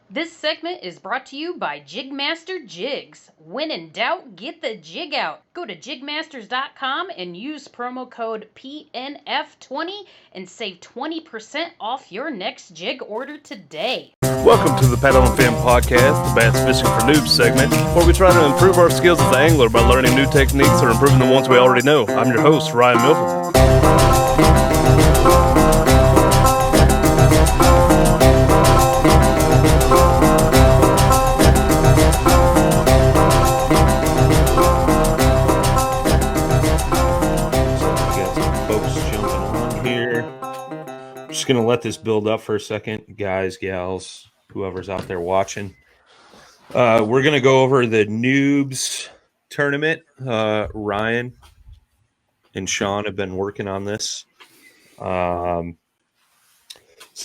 This segment is brought to you by JigMasters Jigs. When in doubt, get the jig out. Go to JigMasters.com and use promo code PNF20 and save 20% off your next jig order today. Welcome to the Paddle and Fin Podcast, the Bass Fishing for Noobs segment, where we try to improve our skills as an angler by learning new techniques or improving the ones we already know. I'm your host, Ryan Milford. Just going to let this build up for a second, guys, gals, whoever's out there watching. We're going to go over the Noobs tournament. Ryan and Sean have been working on this. So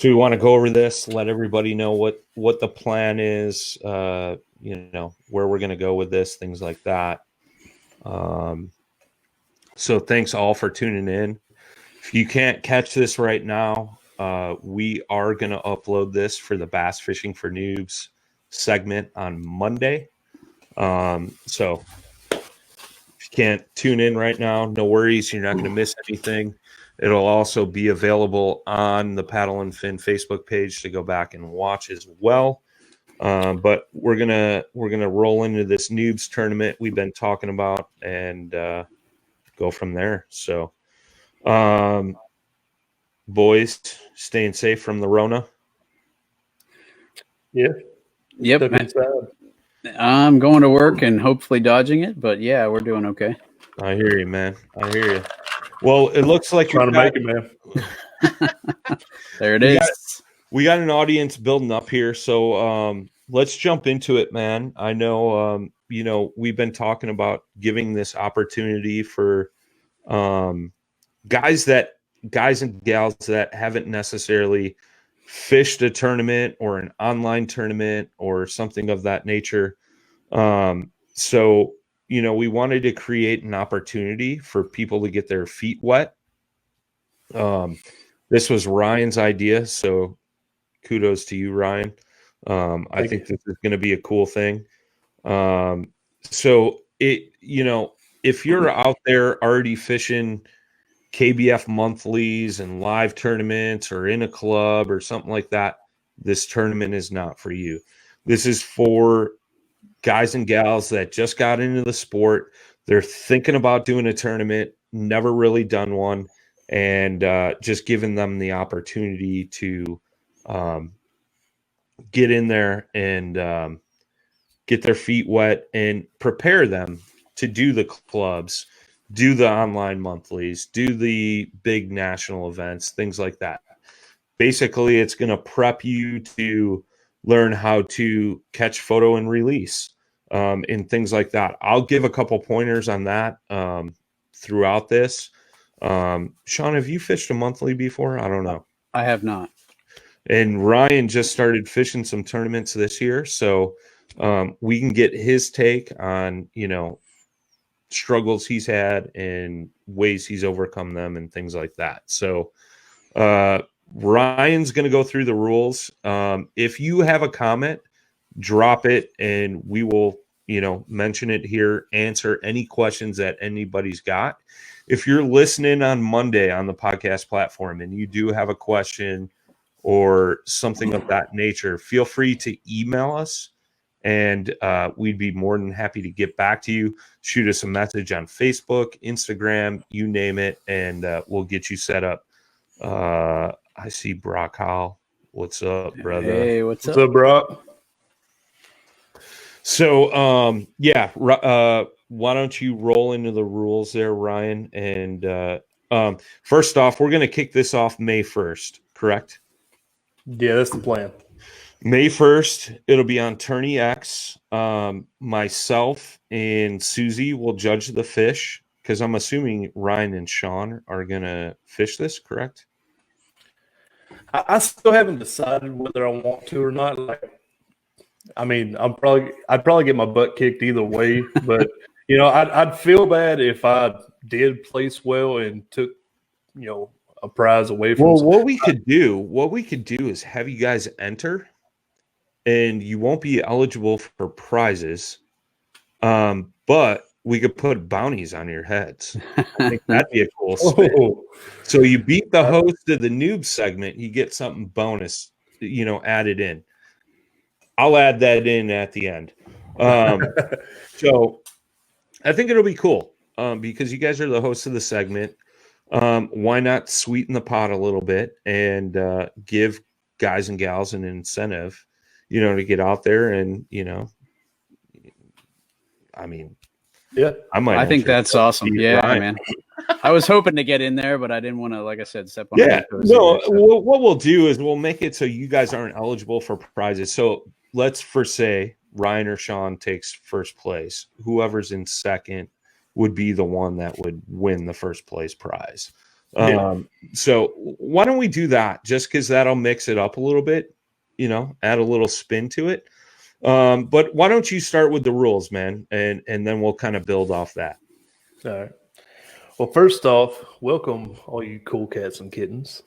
we want to go over this, let everybody know what the plan is, where we're going to go with this, things like that. So thanks all for tuning in. If you can't catch this right now, we are going to upload this for the Bass Fishing for Noobs segment on Monday. So if you can't tune in right now, no worries. You're not going to miss anything. It'll also be available on the Paddle and Fin Facebook page to go back and watch as well. But we're gonna roll into this Noobs tournament we've been talking about and go from there. So. Boys, staying safe from the Rona. Yeah. Yep. I'm going to work and hopefully dodging it, but yeah, we're doing okay. I hear you, man. I hear you. Well, it looks like trying to make it, man. There it is. We got an audience building up here, so let's jump into it, man. I know, we've been talking about giving this opportunity for guys and gals that haven't necessarily fished a tournament or an online tournament or something of that nature. So, we wanted to create an opportunity for people to get their feet wet. This was Ryan's idea, so kudos to you, Ryan. I think this is going to be a cool thing. So if you're out there already fishing KBF monthlies and live tournaments or in a club or something like that, this tournament is not for you. This is for guys and gals that just got into the sport. They're thinking about doing a tournament, never really done one, and just giving them the opportunity to get in there and get their feet wet and prepare them to do the clubs, do the online monthlies, do the big national events, things like that. Basically, it's going to prep you to learn how to catch, photo, and release, and things like that. I'll give a couple pointers on that throughout this. Sean, have you fished a monthly before? I don't know. I have not. And Ryan just started fishing some tournaments this year, so we can get his take on, struggles he's had and ways he's overcome them and things like that. So Ryan's going to go through the rules. If you have a comment, drop it and we will, mention it here, answer any questions that anybody's got. If you're listening on Monday on the podcast platform and you do have a question or something of that nature, feel free to email us. And we'd be more than happy to get back to you. Shoot us a message on Facebook, Instagram, you name it, and we'll get you set up. I see Brock Howell. What's up, brother? Hey, what's up? What's up, Brock? So, why don't you roll into the rules there, Ryan? And first off, we're going to kick this off May 1st, correct? Yeah, that's the plan. May 1st, it'll be on Tourney X. Myself and Susie will judge the fish because I'm assuming Ryan and Sean are going to fish this, correct? I still haven't decided whether I want to or not. I'd probably get my butt kicked either way, but I'd feel bad if I did place well and took, a prize away from. Well, what we could do is have you guys enter. and you won't be eligible for prizes. But we could put bounties on your heads. I think that'd be a cool spin. Oh. So you beat the host of the noob segment, you get something bonus, added in. I'll add that in at the end. So I think it'll be cool because you guys are the hosts of the segment. Why not sweeten the pot a little bit and give guys and gals an incentive, to get out there and, I mean, yeah, I think that's awesome. Yeah, man. I was hoping to get in there, but I didn't want to, like I said, step on. Yeah, no. What we'll do is we'll make it so you guys aren't eligible for prizes. So let's say Ryan or Sean takes first place. Whoever's in second would be the one that would win the first place prize. So why don't we do that? Just because that'll mix it up a little bit, add a little spin to it. But why don't you start with the rules, man, and then we'll kind of build off that. All right. Well, first off, welcome all you cool cats and kittens.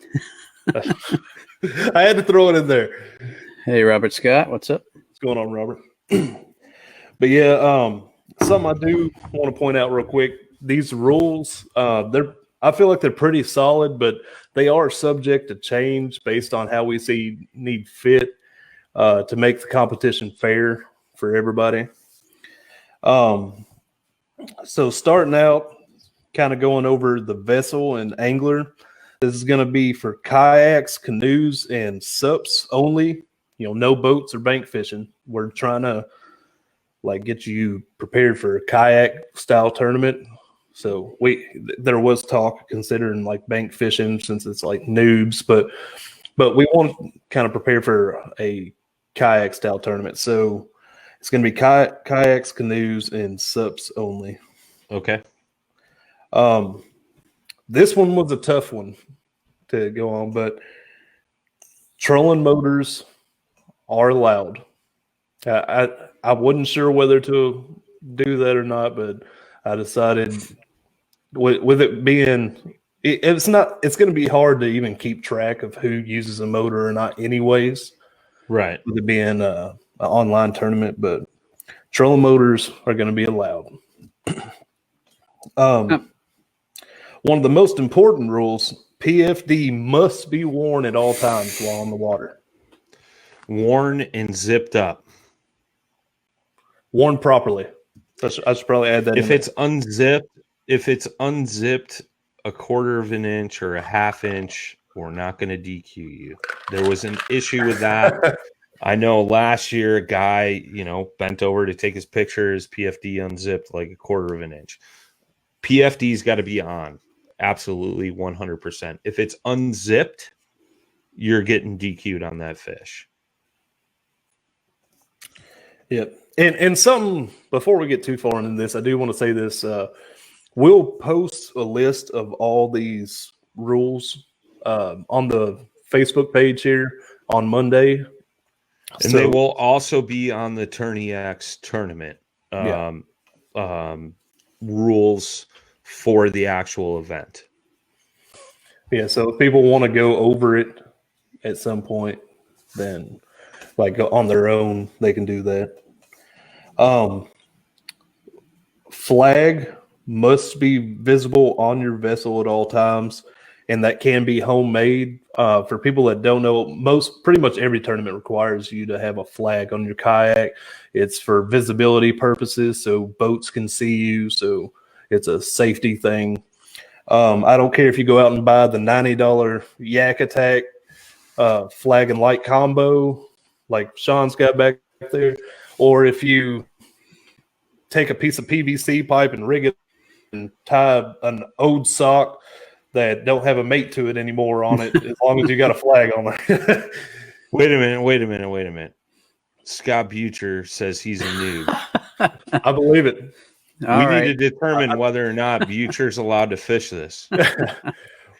I had to throw it in there. Hey, Robert Scott, what's up? What's going on, Robert? But yeah, something I do want to point out real quick. These rules, I feel like they're pretty solid, but they are subject to change based on how we need fit to make the competition fair for everybody. So starting out, kind of going over the vessel and angler. This is going to be for kayaks, canoes, and SUPs only. No boats or bank fishing. We're trying to get you prepared for a kayak style tournament. So there was talk considering bank fishing since it's noobs, but we want to kind of prepare for a kayak style tournament. So it's going to be kayaks, canoes, and SUPs only. Okay. This one was a tough one to go on, but trolling motors are allowed. I wasn't sure whether to do that or not, but I decided with it being it's going to be hard to even keep track of who uses a motor or not anyways. Right. With it being an online tournament, but trolling motors are going to be allowed. One of the most important rules, PFD must be worn at all times while on the water. Worn and zipped up. Worn properly. I should probably add that. If it's unzipped a quarter of an inch or a half inch, we're not going to DQ you. There was an issue with that. I know last year a guy, bent over to take his picture, his PFD unzipped like a quarter of an inch. PFD's got to be on. Absolutely 100%. If it's unzipped, you're getting DQ'd on that fish. Yep. And something, before we get too far into this, I do want to say this. We'll post a list of all these rules on the Facebook page here on Monday. And they will also be on the Tourney X tournament rules for the actual event. Yeah, so if people want to go over it at some point, then on their own, they can do that. Flag must be visible on your vessel at all times, and that can be homemade. For people that don't know, pretty much every tournament requires you to have a flag on your kayak. It's for visibility purposes, so boats can see you, so it's a safety thing. I don't care if you go out and buy the $90 Yak Attack flag and light combo like Sean's got back there, or if you take a piece of PVC pipe and rig it and tie an old sock that don't have a mate to it anymore on it, as long as you got a flag on there. Wait a minute. Scott Butcher says he's a noob. I believe it. We need to determine whether or not Butcher's allowed to fish this.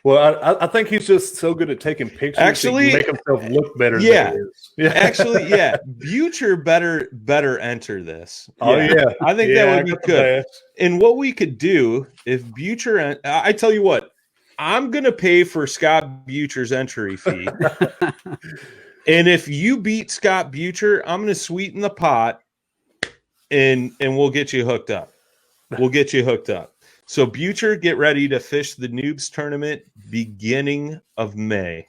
Well, I think he's just so good at taking pictures. Actually, he can make himself look better. Yeah. Than he is. Yeah. Actually, yeah. Butcher better enter this. Oh, yeah. I think that would be good. And what we could do if Butcher, I tell you what, I'm going to pay for Scott Butcher's entry fee. And if you beat Scott Butcher, I'm going to sweeten the pot, and we'll get you hooked up. We'll get you hooked up. So Butcher, get ready to fish the Noobs tournament beginning of May.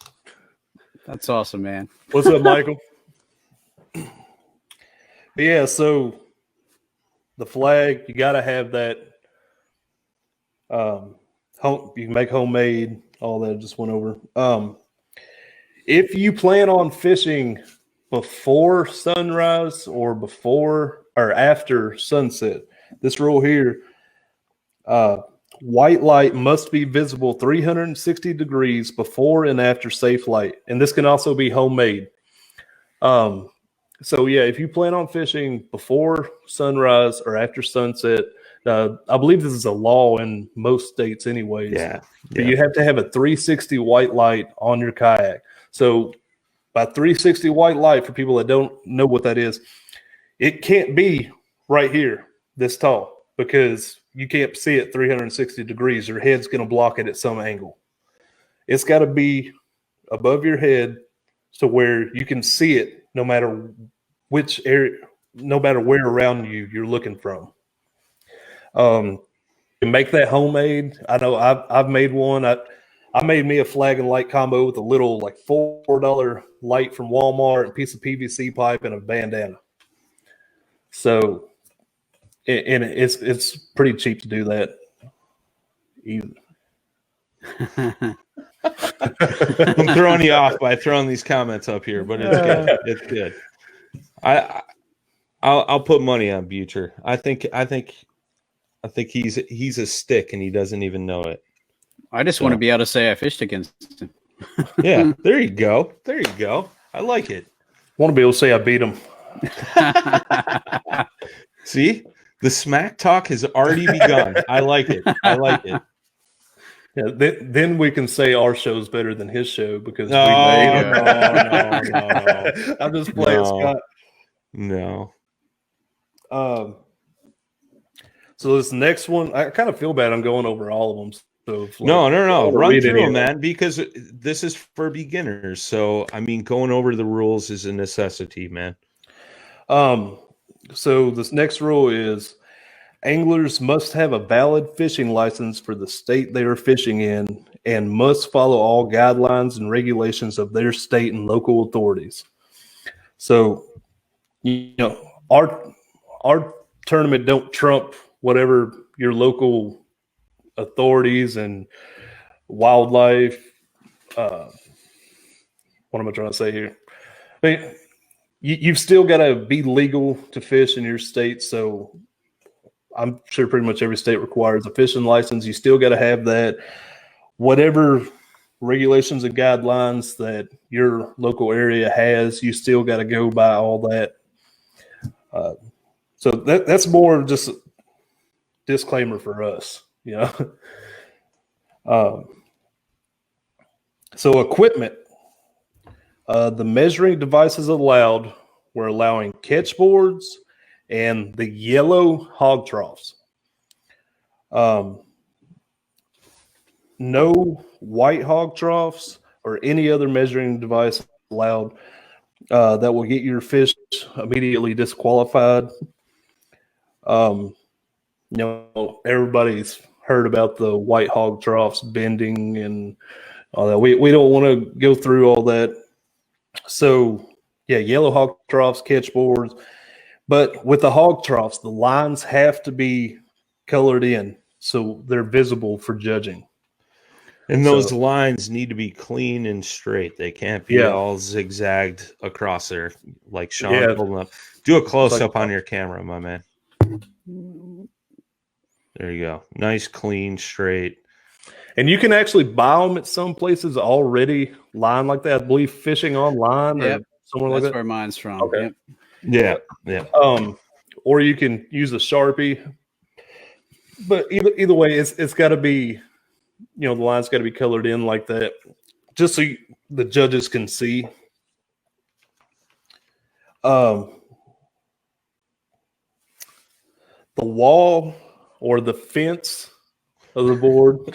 That's awesome, man. What's up, Michael? Yeah, so the flag, you got to have that. You can make homemade, all that just went over. If you plan on fishing before sunrise or before or after sunset, this rule here, white light must be visible 360 degrees before and after safe light. And this can also be homemade. So yeah, if you plan on fishing before sunrise or after sunset, I believe this is a law in most states anyways. Yeah. But you have to have a 360 white light on your kayak. So by 360 white light, for people that don't know what that is, it can't be right here this tall because you can't see it 360 degrees. Your head's going to block it at some angle. It's got to be above your head to where you can see it no matter which area, no matter where around you you're looking from. Make that homemade. I know I've made one. I made me a flag and light combo with a little like $4 light from Walmart, a piece of PVC pipe, and a bandana. So, and it's pretty cheap to do that. I'm throwing you off by throwing these comments up here, but it's good. It's good. I'll put money on Butcher. I think he's a stick and he doesn't even know it. I just want to be able to say I fished against him. Yeah, there you go. There you go. I like it. Want to be able to say I beat him. See, the smack talk has already begun. I like it. I like it. Yeah, then we can say our show's better than his show because No. I'm just playing Scott. No. So this next one, I kind of feel bad. I'm going over all of them. So No. Run through them, man, man, because this is for beginners. So, I mean, going over the rules is a necessity, man. So this next rule is anglers must have a valid fishing license for the state they are fishing in and must follow all guidelines and regulations of their state and local authorities. So, our tournament don't trump whatever your local authorities and wildlife. What am I trying to say here? I mean, you've still got to be legal to fish in your state. So I'm sure pretty much every state requires a fishing license. You still got to have that. Whatever regulations and guidelines that your local area has, you still got to go by all that. So that's more just a disclaimer for us, So equipment, the measuring devices allowed, we're allowing catch boards and the yellow hog troughs. No white hog troughs or any other measuring device allowed that will get your fish immediately disqualified. Everybody's heard about the white hog troughs bending and all that. We don't want to go through all that. So, yeah, yellow hog troughs, catch boards. But with the hog troughs, the lines have to be colored in so they're visible for judging. And those lines need to be clean and straight. They can't be all zigzagged across there, like Sean pulled up. Do a close-up on your camera, my man. There you go. Nice, clean, straight. And you can actually buy them at some places already lined like that. I believe Fishing Online or somewhere like that. That's where mine's from. Okay. Yep. Yeah. Or you can use a Sharpie. But either way, it's got to be, the line's got to be colored in like that, just so the judges can see. The wall or the fence of the board. We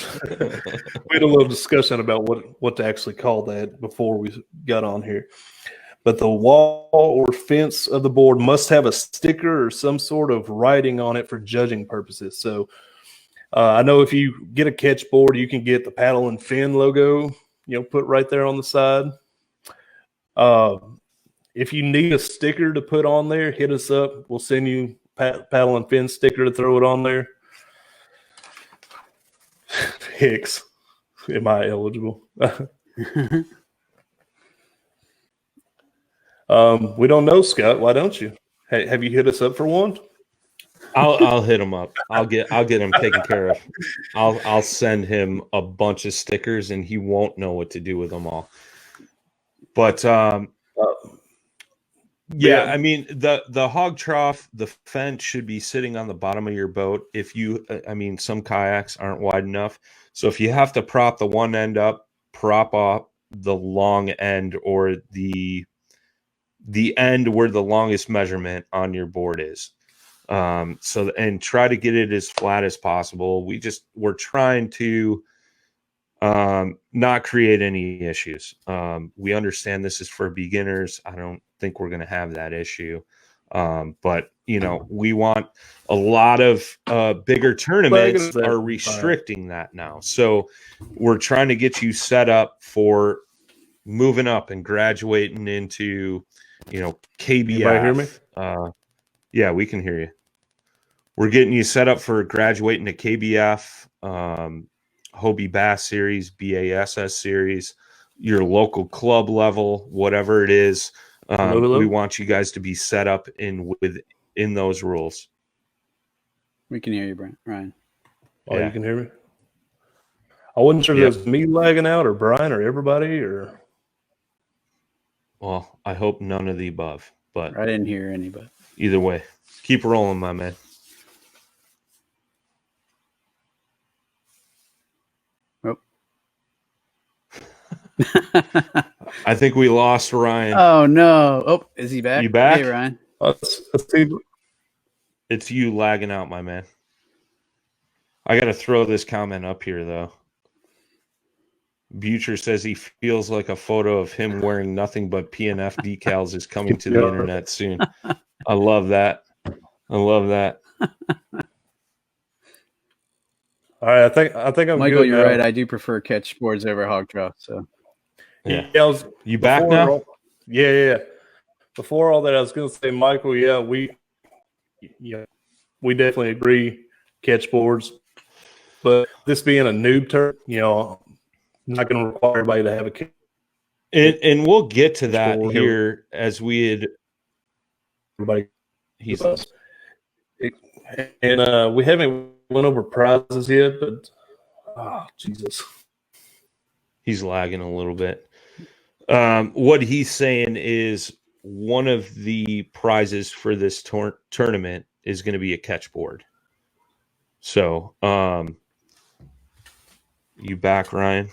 had a little discussion about what to actually call that before we got on here. but the wall or fence of the board must have a sticker or some sort of writing on it for judging purposes. So I know if you get a Ketch board, you can get the paddle and fin logo, put right there on the side. If you need a sticker to put on there, hit us up. We'll send you paddle and fin sticker to throw it on there. Hicks, am I eligible? We don't know, Scott. Why don't you? Hey, have you hit us up for one? I'll hit him up. I'll get him taken care of. I'll send him a bunch of stickers, and he won't know what to do with them all. But yeah, I mean the hog trough, the fence should be sitting on the bottom of your boat. If you, some kayaks aren't wide enough, so if you have to prop the one end up, prop up the long end or the end where the longest measurement on your board is. And try to get it as flat as possible. We're trying to not create any issues. We understand this is for beginners. I don't think we're going to have that issue. But we want a lot of bigger tournaments are restricting that now. So we're trying to get you set up for moving up and graduating into, KBF. Anybody hear me? Yeah, we can hear you. We're getting you set up for graduating to KBF, Hobie Bass Series, BASS Series, your local club level, whatever it is. We want you guys to be set up in those rules. We can hear you, Ryan. Oh, yeah. You can hear me? I wasn't sure if it was me lagging out or Brian or everybody or... Well, I hope none of the above, but... I didn't hear anybody. Either way, keep rolling, my man. I think we lost Ryan. Oh no! Oh, is he back? You back? Hey, Ryan. It's you lagging out, my man. I got to throw this comment up here, though. Butcher says he feels like a photo of him wearing nothing but PNF decals is coming to the internet soon. I love that. All right, I think I'm Michael, good you're now. right. I do prefer Ketch boards over hog trough. So yeah. You back now? Yeah. Before all that, I was going to say, Michael, we definitely agree, Ketch boards. But this being a noob turn, I'm not going to require everybody to have a Ketch. And we'll get to that here as we had. Everybody, and we haven't went over prizes yet, but Jesus, he's lagging a little bit. What he's saying is one of the prizes for this tournament is going to be a Ketch board. So, you back, Ryan?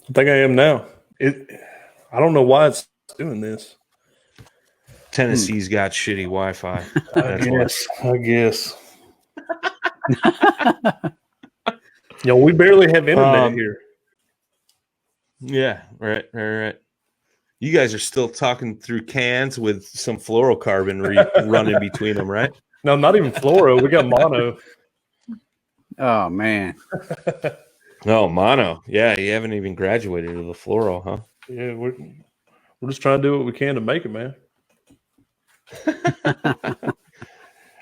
I think I am now. I don't know why it's doing this. Tennessee's got shitty Wi-Fi. I guess. We barely have internet here. Yeah, right. You guys are still talking through cans with some fluorocarbon running between them, right? No, not even fluoro. We got mono. Oh man. No, mono. Yeah, you haven't even graduated to the fluoro, huh? Yeah, we're just trying to do what we can to make it, man.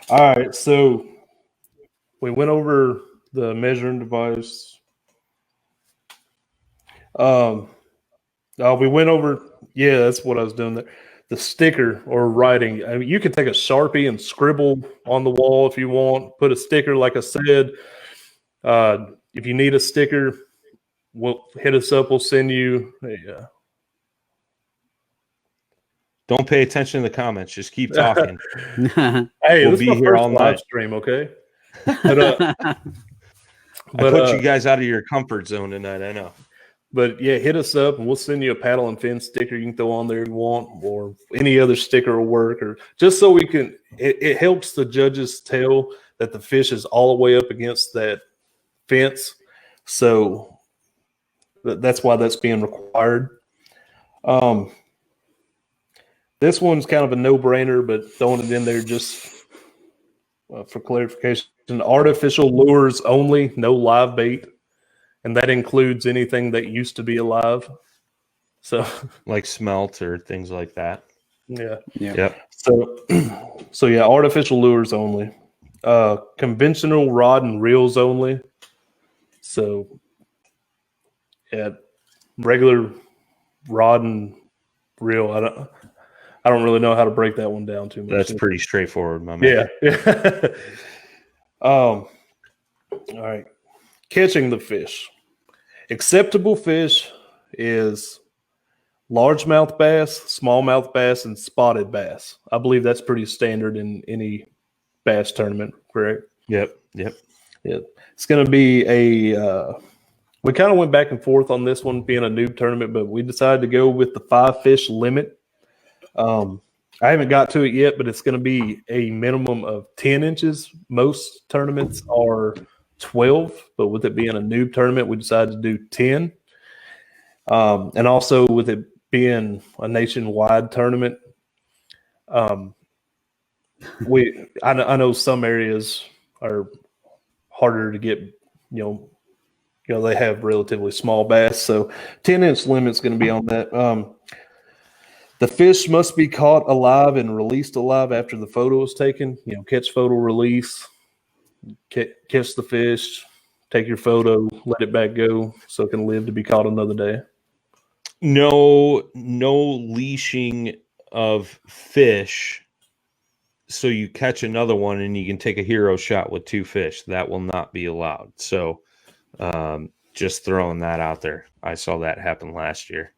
All right, so we went over the measuring device. We went over. Yeah, that's what I was doing there. The sticker or writing. I mean, you can take a Sharpie and scribble on the wall if you want. Put a sticker, like I said. If you need a sticker, we'll hit us up. We'll send you a. Don't pay attention to the comments. Just keep talking. Hey, we'll be here all night. Live stream, okay? But, I put you guys out of your comfort zone tonight. I know. But yeah, hit us up and we'll send you a paddle and fin sticker you can throw on there if you want, or any other sticker will work, or just so we can. It helps the judges tell that the fish is all the way up against that fence, so that's why that's being required. This one's kind of a no-brainer, but throwing it in there just for clarification. Artificial lures only, no live bait. And that includes anything that used to be alive. So, like smelt or things like that. Yeah. Yep. So yeah, artificial lures only. Conventional rod and reels only. So, yeah, regular rod and reel. I don't really know how to break that one down too much. That's pretty straightforward, my man. Yeah. All right. Catching the fish. Acceptable fish is largemouth bass, smallmouth bass, and spotted bass. I believe that's pretty standard in any bass tournament, correct? Yep. It's going to be we kind of went back and forth on this one being a noob tournament, but we decided to go with the 5 fish limit. I haven't got to it yet, but it's going to be a minimum of 10 inches. Most tournaments are 12, but with it being a noob tournament, we decided to do 10. And also with it being a nationwide tournament, I know some areas are harder to get, they have relatively small bass. So 10-inch limit is going to be on that. The fish must be caught alive and released alive after the photo is taken. Catch, photo, release, catch the fish, take your photo, let it back go so it can live to be caught another day. No leashing of fish. So you catch another one and you can take a hero shot with 2 fish. That will not be allowed. So just throwing that out there. I saw that happen last year.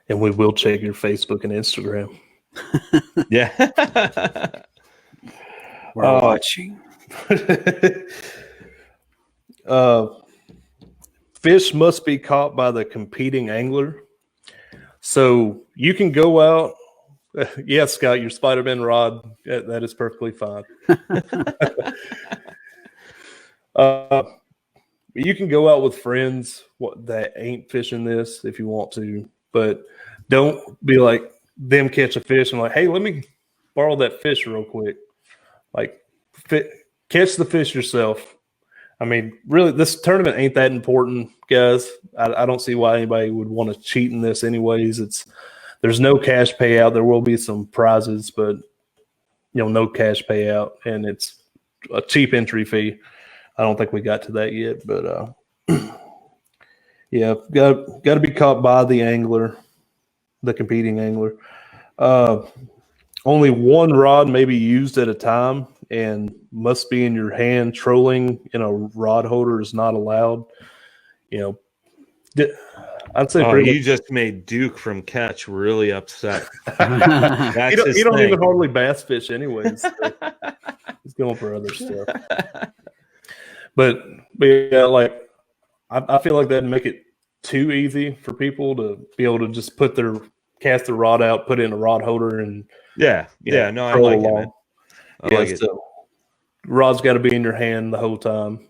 And we will check your Facebook and Instagram. Yeah. We're watching. Fish must be caught by the competing angler. So you can go out. Yes, Scott, your Spider-Man rod, that is perfectly fine. You can go out with friends that ain't fishing this if you want to, but don't be like them catch a fish and like, hey, let me borrow that fish real quick. Like, catch the fish yourself. I mean, really, this tournament ain't that important, guys. I don't see why anybody would want to cheat in this anyways. There's no cash payout. There will be some prizes, but, no cash payout, and it's a cheap entry fee. I don't think we got to that yet, but yeah, got to be caught by the angler, the competing angler. Only one rod may be used at a time and must be in your hand. Trolling in a rod holder is not allowed. I'd say you just made Duke from Ketch really upset. You don't even hardly bass fish anyways. So he's going for other stuff. But yeah, like I feel like that'd make it too easy for people to be able to just cast the rod out, put it in a rod holder, and I like it, man. I like it. So rod's got to be in your hand the whole time.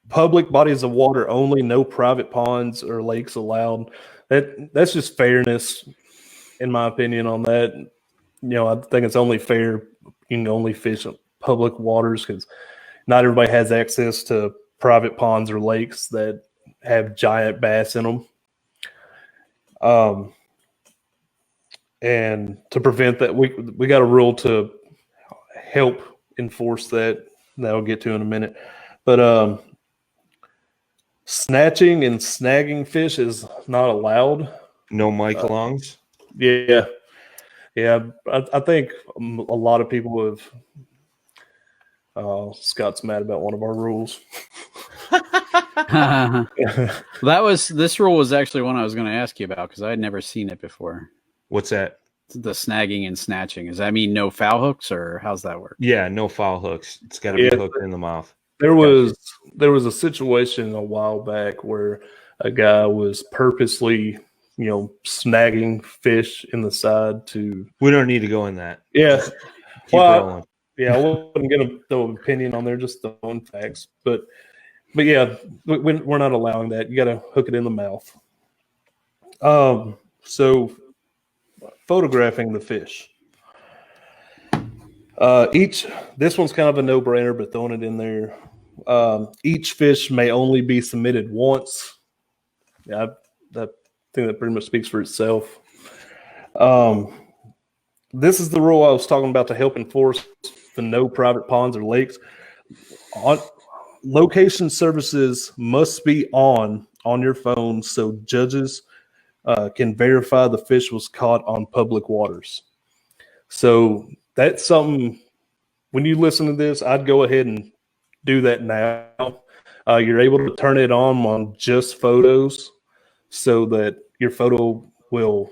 Public bodies of water only, no private ponds or lakes allowed. That's just fairness, in my opinion, on that. I think it's only fair you can only fish public waters because not everybody has access to private ponds or lakes that have giant bass in them. And to prevent that, we got a rule to help enforce that I'll get to in a minute. But snatching and snagging fish is not allowed. No Mike Longs? Yeah. I think a lot of people have. Scott's mad about one of our rules. This rule was actually one I was going to ask you about because I had never seen it before. What's that? The snagging and snatching. Does that mean no foul hooks, or how's that work? Yeah, no foul hooks. It's got to be hooked in the mouth. There was a situation a while back where a guy was purposely, snagging fish in the side to. We don't need to go in that. Yeah. Keep rolling. Yeah, I wasn't going to throw an opinion on there, just throwing facts. But yeah, we're not allowing that. You got to hook it in the mouth. So photographing the fish. This one's kind of a no-brainer, but throwing it in there. Each fish may only be submitted once. Yeah, I think that pretty much speaks for itself. This is the rule I was talking about to help enforce the no private ponds or lakes. Location services must be on your phone so judges can verify the fish was caught on public waters. So that's something, when you listen to this, I'd go ahead and do that now. You're able to turn it on just photos so that your photo will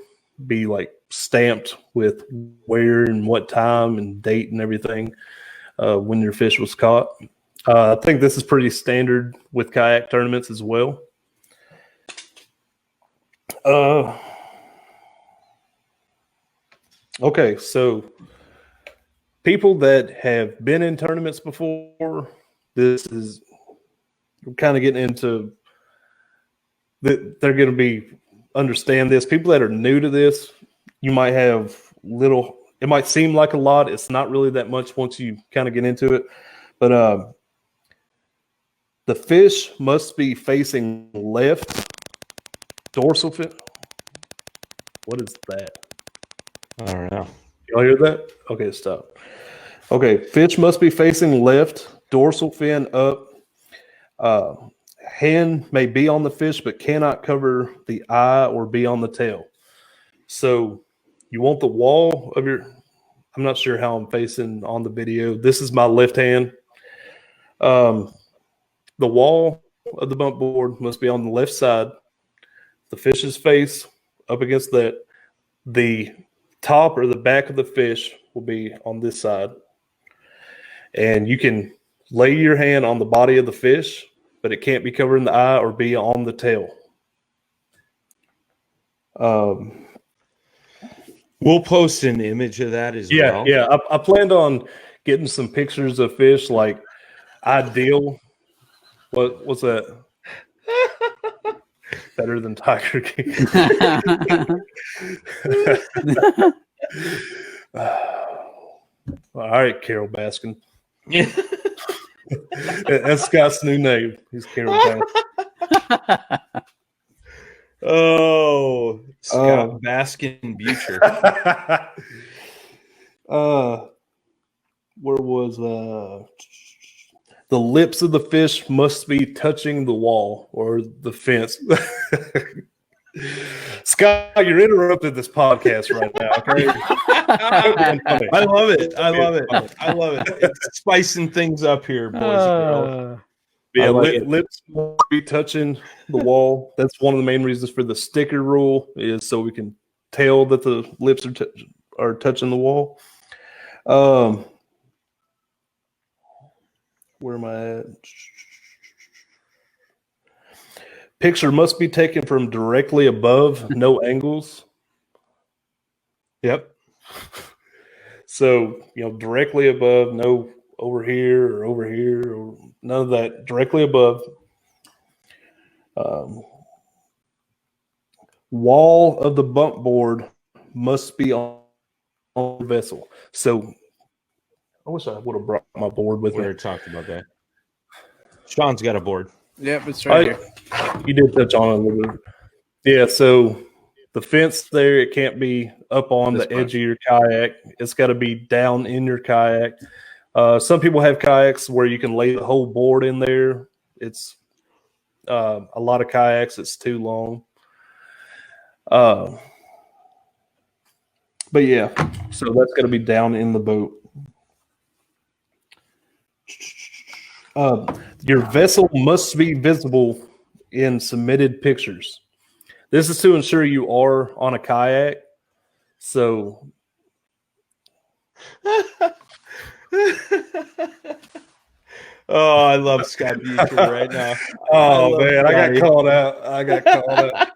be like stamped with where and what time and date and everything when your fish was caught. I think this is pretty standard with kayak tournaments as well. Okay, so people that have been in tournaments before, this is kind of getting into that they're going to understand this. People that are new to this, you might have it might seem like a lot. It's not really that much once you kind of get into it. But the fish must be facing left dorsal fin. What is that? I don't know. Y'all hear that? Okay, stop. Okay, fish must be facing left, dorsal fin up. Hand may be on the fish, but cannot cover the eye or be on the tail. So you want the wall of your, I'm not sure how I'm facing on the video. This is my left hand. The wall of the bump board must be on the left side. The fish's face up against that. The top or the back of the fish will be on this side. And you can lay your hand on the body of the fish, but it can't be covering the eye or be on the tail. We'll post an image of that as well. Yeah. I planned on getting some pictures of fish, like ideal. What's that? Better than Tiger King. All right, Carol Baskin. That's Scott's new name. He's Carol Baskin. Oh, Scott Baskin Butcher. Where was the lips of the fish must be touching the wall or the fence. Scott, you're interrupting this podcast right now. Okay? I love it. I love it. It's spicing things up here, boys and girls. Yeah, lips must be touching the wall. That's one of the main reasons for the sticker rule, is so we can tell that the lips are touching the wall. Where am I at? Picture must be taken from directly above, no angles. Yep. So, directly above, no over here, or none of that. Directly above. Wall of the bump board must be on the vessel. So, I wish I would have brought my board with me. We already talked about that. Sean's got a board. Yep, it's right here. You did touch on it a little bit. Yeah, so the fence there, it can't be up on the edge of your kayak. It's got to be down in your kayak. Some people have kayaks where you can lay the whole board in there. It's a lot of kayaks, it's too long. But yeah, so that's got to be down in the boat. Your vessel must be visible in submitted pictures. This is to ensure you are on a kayak. So, oh, I love Scott Butcher right now. Oh man, I got called out.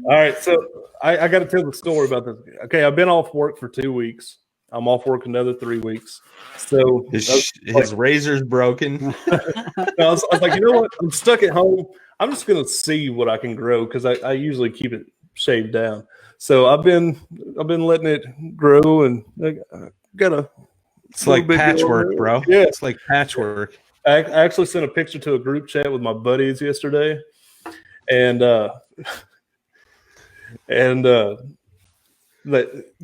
All right, so I got to tell the story about this. Okay, I've been off work for 2 weeks. I'm off work another 3 weeks. So his razor's broken. I was like, you know what? I'm stuck at home. I'm just going to see what I can grow because I usually keep it shaved down. So I've been letting it grow, and I got a. It's like patchwork, bro. Yeah, it's like patchwork. I actually sent a picture to a group chat with my buddies yesterday, and that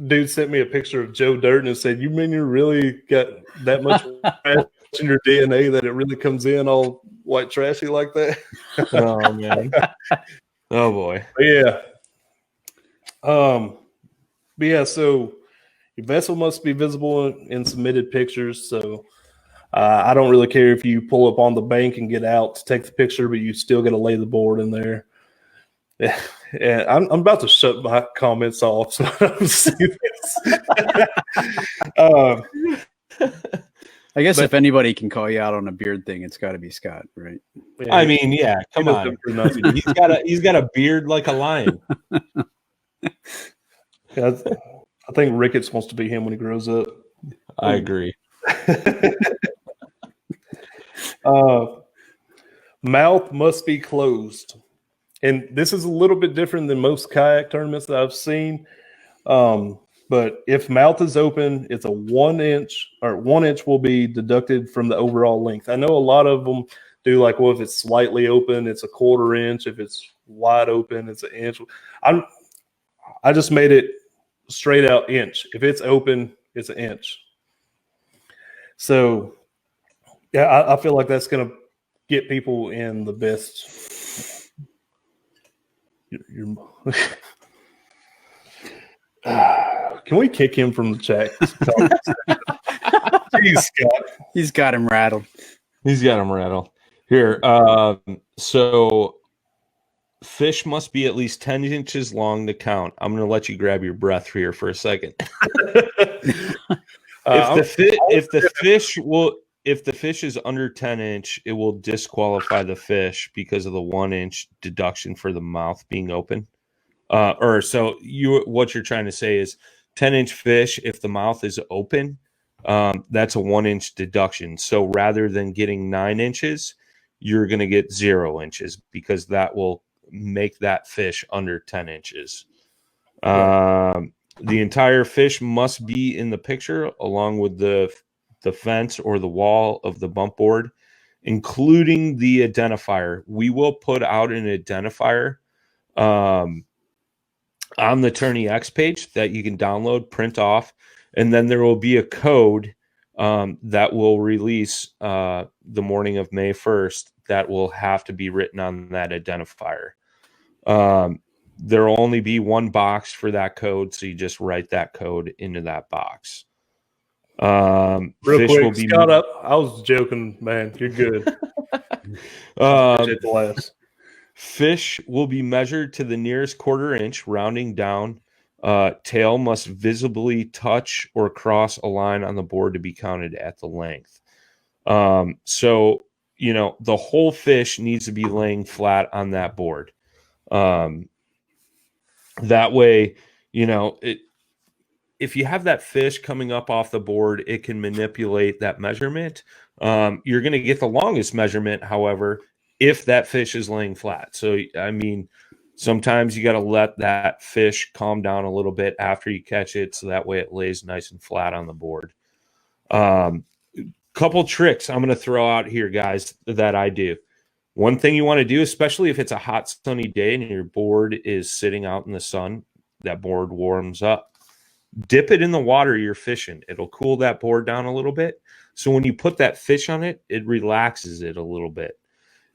dude sent me a picture of Joe Dirt and said, "You mean you really got that much trash in your DNA that it really comes in all white trashy like that?" Oh man. Oh boy. But yeah. But yeah, so your vessel must be visible in submitted pictures. So I don't really care if you pull up on the bank and get out to take the picture, but you still got to lay the board in there. Yeah, I'm about to shut my comments off so I don't see this. I guess if anybody can call you out on a beard thing, it's got to be Scott, right? Yeah, I mean, yeah, come on. He's got a beard like a lion. I think Ricketts wants to be him when he grows up. I agree. Mouth must be closed. And this is a little bit different than most kayak tournaments that I've seen. But if mouth is open, it's a 1 inch, or 1 inch will be deducted from the overall length. I know a lot of them do like, well, if it's slightly open, it's a 1/4 inch. If it's wide open, it's an inch. I just made it straight out inch. If it's open, it's an inch. So yeah, I feel like that's going to get people in the best. Can we kick him from the chat? Jeez, Scott. He's got him rattled. Here, so fish must be at least 10 inches long to count. I'm going to let you grab your breath here for a second. If the fish is under 10 inch, it will disqualify the fish because of the 1 inch deduction for the mouth being open. What you're trying to say is 10-inch fish, if the mouth is open, that's a 1 inch deduction. So rather than getting 9 inches, you're going to get 0 inches because that will make that fish under 10 inches. The entire fish must be in the picture along with the fence or the wall of the bump board, including the identifier. We will put out an identifier on the Tourney X page that you can download, print off, and then there will be a code that will release the morning of May 1st that will have to be written on that identifier. There will only be one box for that code, so you just write that code into that box. Real fish quick, will be Scott, I was joking, man. You're good. Fish will be measured to the nearest 1/4 inch, rounding down. Tail must visibly touch or cross a line on the board to be counted at the length. So, the whole fish needs to be laying flat on that board. That way, if you have that fish coming up off the board, it can manipulate that measurement. You're going to get the longest measurement, however, if that fish is laying flat. So, I mean, sometimes you got to let that fish calm down a little bit after you catch it, so that way it lays nice and flat on the board. Couple tricks I'm going to throw out here, guys, that I do. One thing you want to do, especially if it's a hot, sunny day and your board is sitting out in the sun, that board warms up. Dip it in the water you're fishing. It'll cool that board down a little bit. So when you put that fish on it, it relaxes it a little bit.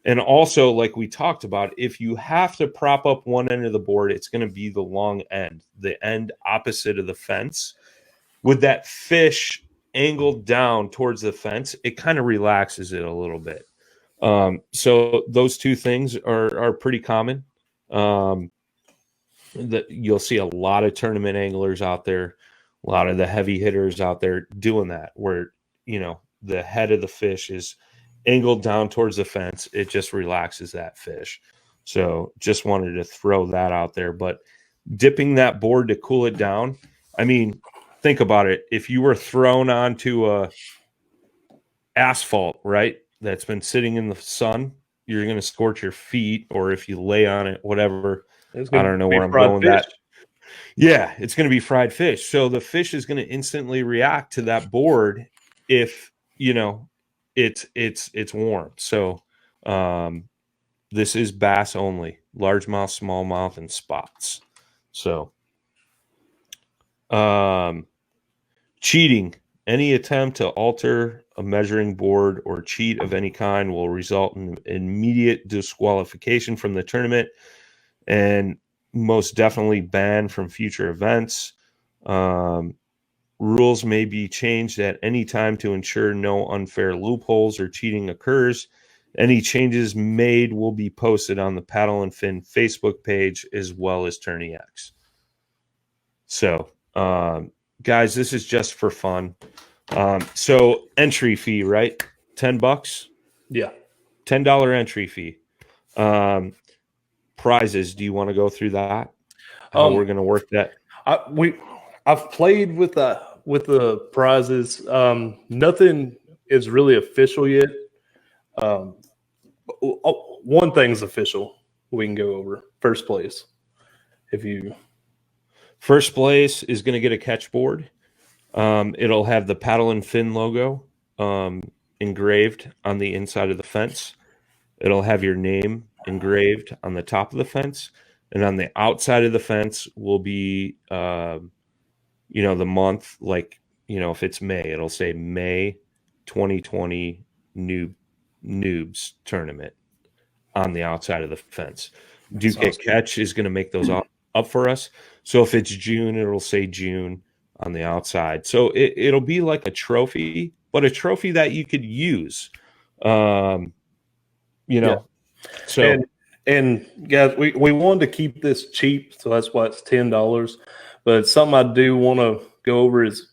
And also, like we talked about, if you have to prop up one end of the board, it's going to be the long end, the end opposite of the fence. With that fish angled down towards the fence, it kind of relaxes it a little bit. So those two things are pretty common. That you'll see a lot of tournament anglers out there, a lot of the heavy hitters out there doing that, where the head of the fish is angled down towards the fence. It just relaxes that fish. So just wanted to throw that out there. But dipping that board to cool it down, I mean, think about it. If you were thrown onto a asphalt, right, that's been sitting in the sun, you're going to scorch your feet, or if you lay on it, whatever, I don't know where I'm going with that. Yeah, it's going to be fried fish. So the fish is going to instantly react to that board if, you know, it's warm. So this is bass only, largemouth, smallmouth, and spots. So cheating. Any attempt to alter a measuring board or cheat of any kind will result in immediate disqualification from the tournament and most definitely banned from future events. Rules may be changed at any time to ensure no unfair loopholes or cheating occurs. Any changes made will be posted on the Paddle and Fin Facebook page as well as Tourney X. So, guys, this is just for fun. So entry fee, right? $10. Yeah. $10 entry fee. Prizes. Do you want to go through that? How we're going to work that? I've played with the prizes. Nothing is really official yet. One thing's official. We can go over first place. First place is going to get a catch board. It'll have the Paddle and Fin logo engraved on the inside of the fence. It'll have your name engraved on the top of the fence, and on the outside of the fence will be, the month. Like, if it's May, it'll say May 2020 Noobs tournament on the outside of the fence. Duke at Ketch is going to make those up for us. So if it's June, it'll say June on the outside. So it'll be like a trophy, but a trophy that you could use. Yeah. So and guys, we wanted to keep this cheap, so that's why it's $10. But something I do want to go over is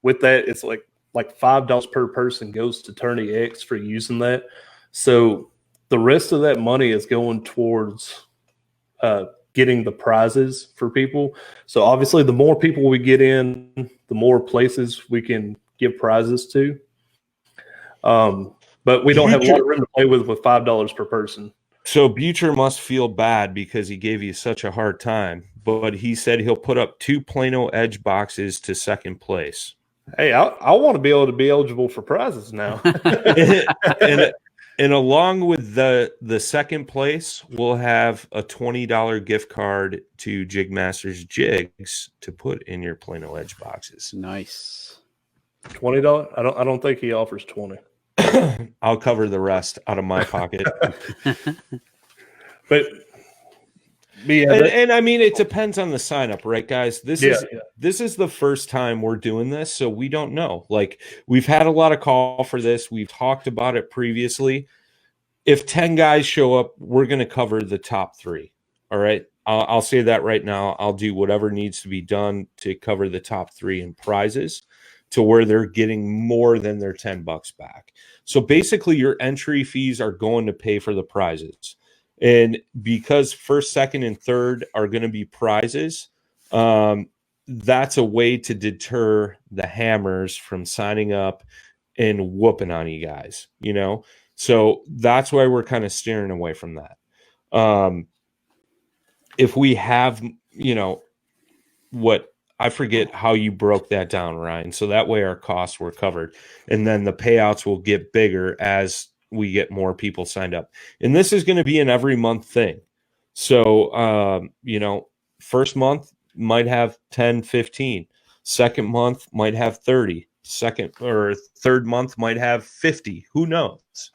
with that, it's like $5 per person goes to Tourney X for using that. So the rest of that money is going towards getting the prizes for people. So obviously, the more people we get in, the more places we can give prizes to. But we don't have a lot of room to play with $5 per person. So Butcher must feel bad because he gave you such a hard time, but he said he'll put up 2 Plano Edge boxes to second place. Hey, I want to be able to be eligible for prizes now. And along with the second place, we'll have a $20 gift card to JigMasters Jigs to put in your Plano Edge boxes. Nice. $20? I don't think he offers 20. I'll cover the rest out of my pocket. But and I mean, it depends on the sign up, right, guys? This is the first time we're doing this, so we don't know. Like, we've had a lot of call for this. We've talked about it previously. If 10 guys show up, we're going to cover the top 3. All right. I'll say that right now. I'll do whatever needs to be done to cover the top 3 in prizes to where they're getting more than their $10 back. So basically, your entry fees are going to pay for the prizes. And because first, second, and third are going to be prizes, that's a way to deter the hammers from signing up and whooping on you guys, So that's why we're kind of steering away from that. If we have, what I forget how you broke that down, Ryan. So that way our costs were covered. And then the payouts will get bigger as we get more people signed up. And this is going to be an every month thing. So, first month might have 10, 15. Second month might have 30. Second or third month might have 50. Who knows?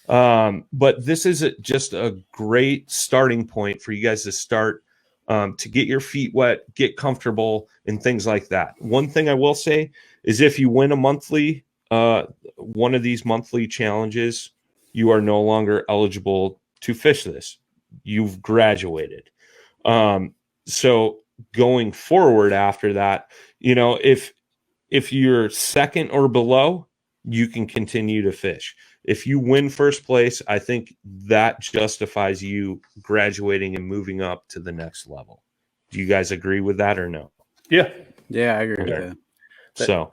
But this is just a great starting point for you guys to start to get your feet wet, get comfortable, and things like that. One thing I will say is if you win a monthly, one of these monthly challenges, you are no longer eligible to fish this. You've graduated. So going forward after that, if you're second or below, you can continue to fish. If you win first place, I think that justifies you graduating and moving up to the next level. Do you guys agree with that or no? Yeah. Yeah, I agree with that. So,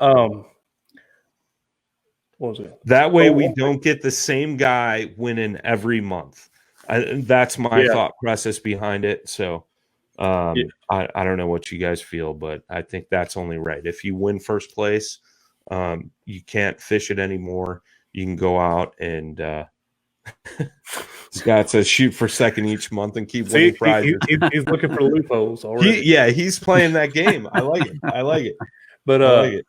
what was it? That way we don't get the same guy winning every month. That's my thought process behind it. So I don't know what you guys feel, but I think that's only right. If you win first place, you can't fish it anymore. You can go out and Scott says shoot for second each month and keep winning prizes. He's looking for loopholes already. He's playing that game. I like it. But I like it.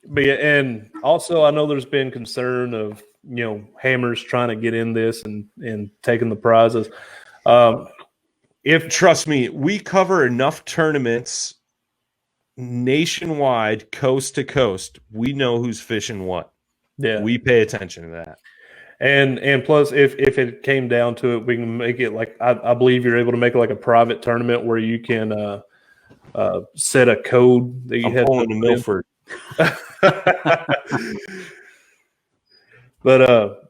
But yeah, and also I know there's been concern of hammers trying to get in this and taking the prizes. Trust me, we cover enough tournaments nationwide, coast to coast. We know who's fishing what. Yeah, we pay attention to that. And plus, if it came down to it, we can make it like I believe you're able to make it like a private tournament where you can set a code that you have pulling to Milford. But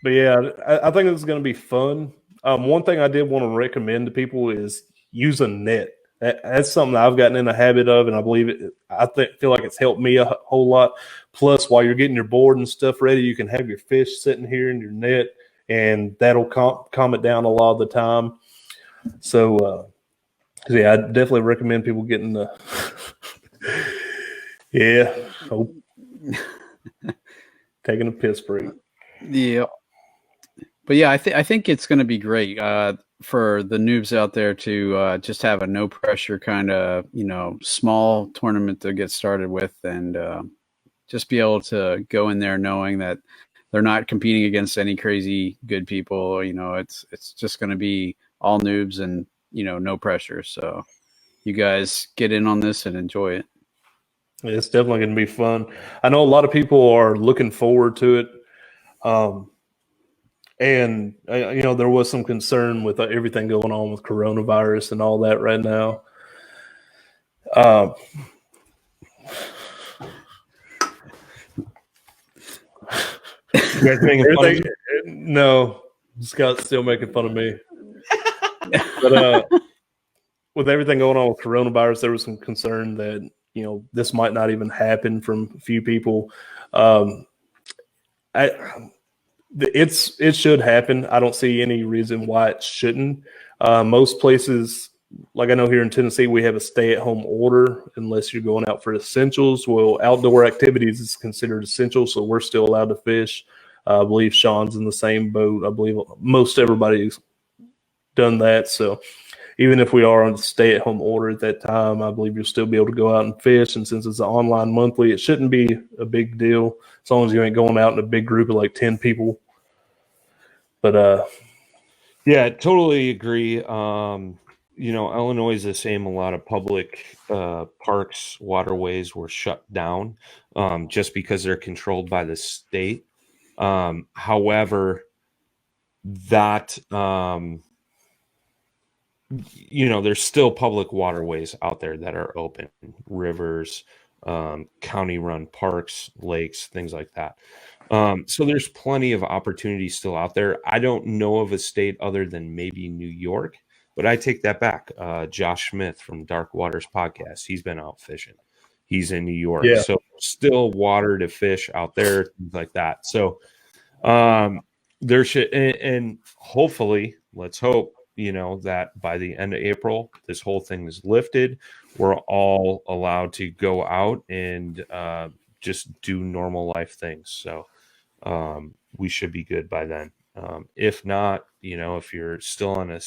yeah, I think this is going to be fun. One thing I did want to recommend to people is use a net. That's something that I've gotten in the habit of, and I believe feel like it's helped me a whole lot. Plus, while you're getting your board and stuff ready, you can have your fish sitting here in your net, and that'll calm it down a lot of the time. So, I definitely recommend people getting the. Taking a piss break. Yeah, but yeah, I think it's going to be great for the noobs out there to just have a no pressure kind of small tournament to get started with, and just be able to go in there knowing that they're not competing against any crazy good people. It's just going to be all noobs and no pressure. So you guys get in on this and enjoy it. It's definitely going to be fun. I know a lot of people are looking forward to it. And there was some concern with everything going on with coronavirus and all that right now. You guys making fun of me? No, Scott's still making fun of me. But with everything going on with coronavirus, there was some concern that this might not even happen from a few people. It should happen. I don't see any reason why it shouldn't. Most places, like I know here in Tennessee, we have a stay-at-home order unless you're going out for essentials. Well, outdoor activities is considered essential, so we're still allowed to fish. I believe Sean's in the same boat. I believe most everybody's done that. So even if we are on a stay-at-home order at that time, I believe you'll still be able to go out and fish. And since it's an online monthly, it shouldn't be a big deal as long as you ain't going out in a big group of like 10 people. But yeah, totally agree. Illinois is the same. A lot of public parks, waterways were shut down just because they're controlled by the state. However, that there's still public waterways out there that are open, rivers, county-run parks, lakes, things like that. So there's plenty of opportunities still out there. I don't know of a state other than maybe New York, but I take that back. Josh Smith from Dark Waters Podcast, he's been out fishing. He's in New York. Yeah. So still water to fish out there, things like that. So there should, and hopefully, let's hope, that by the end of April, this whole thing is lifted. We're all allowed to go out and just do normal life things. So we should be good by then. If not, if you're still on a,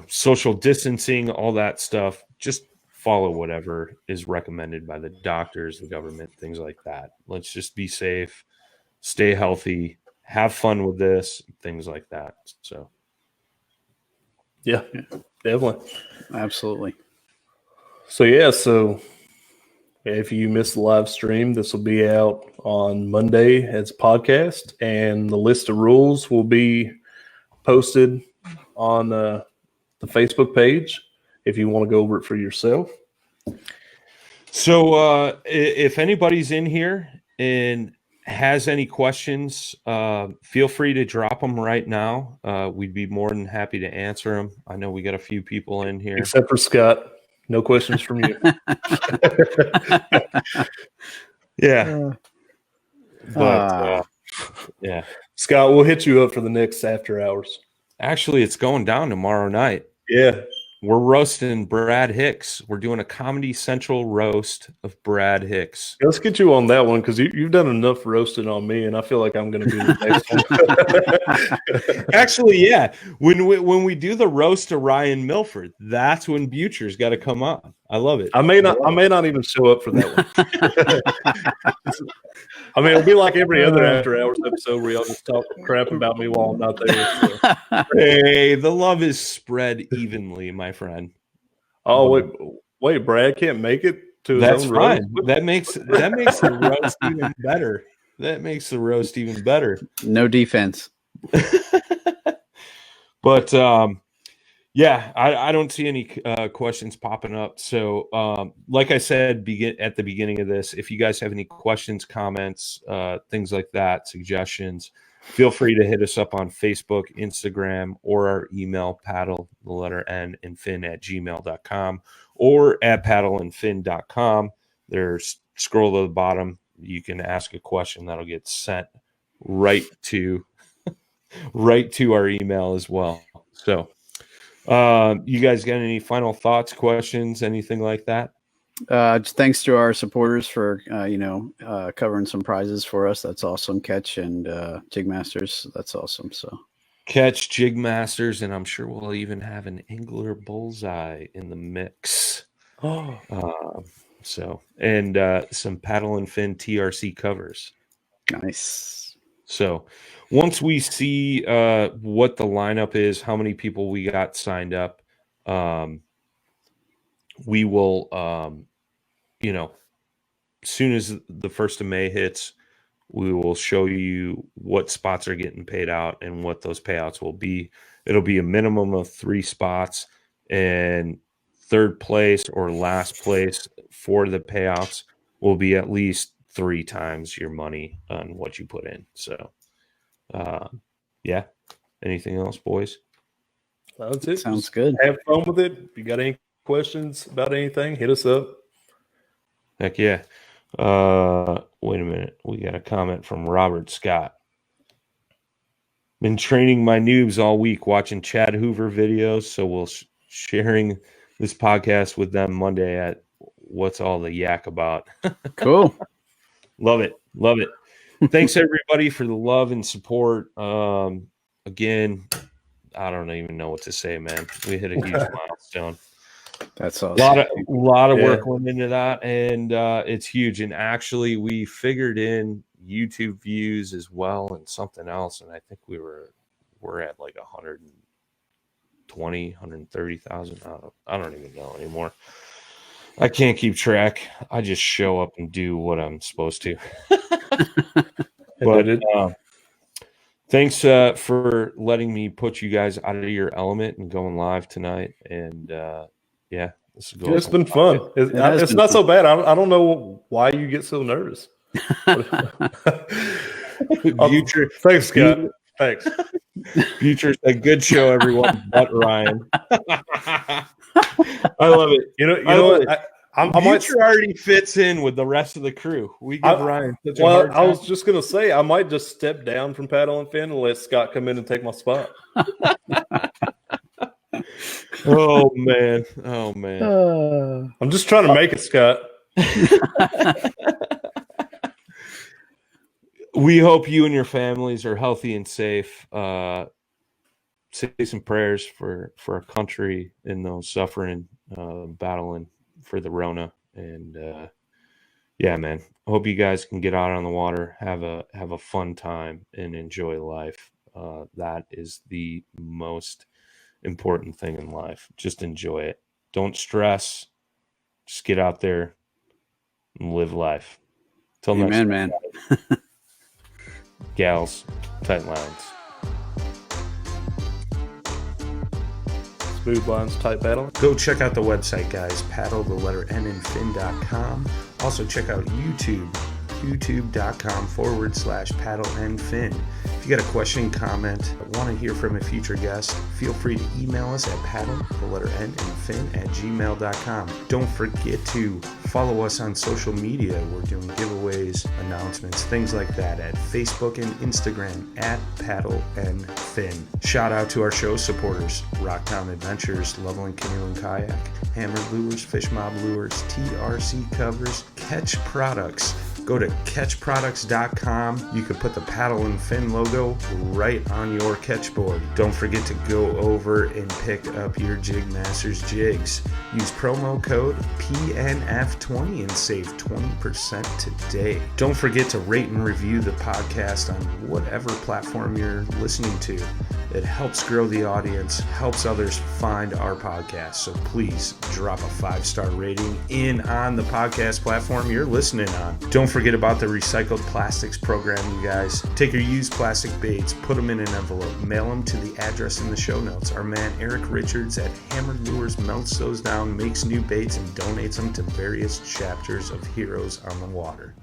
social distancing, all that stuff, just follow whatever is recommended by the doctors, the government, things like that. Let's just be safe, stay healthy, have fun with this, things like that. So, yeah, definitely. Absolutely. So if you missed the live stream, this will be out on Monday as a podcast, and the list of rules will be posted on the Facebook page if you want to go over it for yourself. So if anybody's in here and has any questions, feel free to drop them right now. We'd be more than happy to answer them. I know we got a few people in here. Except for Scott. No questions from you. Yeah. But yeah. Scott, we'll hit you up for the next after hours. Actually, it's going down tomorrow night. Yeah. We're roasting Brad Hicks. We're doing a Comedy Central roast of Brad Hicks. Let's get you on that one because you've done enough roasting on me, and I feel like I'm going to be the next one. Actually, yeah. When we do the roast to Ryan Milford, that's when Butcher's got to come on. I love it. I may not even show up for that one. I mean, it'll be like every other After Hours episode where y'all just talk crap about me while I'm not there. So. Hey, the love is spread evenly, my friend. Oh, wait, Brad can't make it to his That's own fine. roast? That makes the roast even better. That makes the roast even better. No defense. But yeah, I don't see any questions popping up. So like I said at the beginning of this, if you guys have any questions, comments, things like that, suggestions, feel free to hit us up on Facebook, Instagram, or our email, paddle, the letter N, and fin at gmail.com, or at paddleandfin.com. There's scroll to the bottom. You can ask a question that'll get sent right to our email as well. So you guys got any final thoughts, questions, anything like that? Just thanks to our supporters for covering some prizes for us. That's awesome. Ketch and JigMasters. That's awesome. So Ketch, JigMasters, and I'm sure we'll even have an angler bullseye in the mix. Oh, And some paddle and fin TRC covers. nice. So once we see what the lineup is, how many people we got signed up, we will, as soon as the 1st of May hits, we will show you what spots are getting paid out and what those payouts will be. It'll be a minimum of 3 spots, and 3rd place or last place for the payouts will be at least 3 times your money on what you put in. So, yeah. Anything else, boys? that's it. Sounds good. Have fun with it. If you got any questions about anything, hit us up. Heck yeah. Wait a minute. We got a comment from Robert Scott. Been training my noobs all week, watching Chad Hoover videos, so we'll sharing this podcast with them Monday at What's All the Yak About. Cool. Love it. Thanks everybody for the love and support. Again, I don't even know what to say, man. We hit a huge milestone. That's awesome. A lot of work went into that, and it's huge. And actually, we figured in YouTube views as well and something else, and I think we're at like 120, 130,000. I don't even know anymore. I can't keep track. I just show up and do what I'm supposed to. But thanks for letting me put you guys out of your element and going live tonight. And yeah, it's been fun. It's not so bad. I don't know why you get so nervous. Thanks, Scott. Thanks. Future's a good show, everyone. But Ryan, I love it. You know what? Future already fits in with the rest of the crew. We give Ryan such a hard time. I was just gonna say I might just step down from paddle and fin and let Scott come in and take my spot. Oh man. I'm just trying to make it, Scott. We hope you and your families are healthy and safe. Say some prayers for our country and those suffering, battling for the Rona. And yeah, man, I hope you guys can get out on the water, have a fun time, and enjoy life. That is the most important thing in life. Just enjoy it. Don't stress. Just get out there and live life. Till next time, man. Gals, tight lines. Smooth lines, tight paddling. Go check out the website, guys. Paddle the letter N and fin.com. Also check out YouTube, youtube.com/paddle and fin. If If you got a question, comment, want to hear from a future guest, feel free to email us at paddle, the letter N, and fin at gmail.com. Don't forget to follow us on social media. We're doing giveaways, announcements, things like that at Facebook and Instagram at Paddle and Fin. Shout out to our show supporters, Rocktown Adventures, Loveland Canoe and Kayak, Hammered Lures, Fish Mob Lures, TRC Covers, Ketch Products. Go to ketchproducts.com. You can put the Paddle and Fin logo right on your catch board. Don't forget to go over and pick up your JigMasters Jigs. Use promo code PNF20 and save 20% today. Don't forget to rate and review the podcast on whatever platform you're listening to. It helps grow the audience, helps others find our podcast. So please drop a 5-star rating in on the podcast platform you're listening on. Don't forget about the recycled plastics program, you guys. Take your used plastic baits, put them in an envelope, mail them to the address in the show notes. Our man Eric Richards at Hammered Lures melts those down, makes new baits, and donates them to various chapters of Heroes on the Water.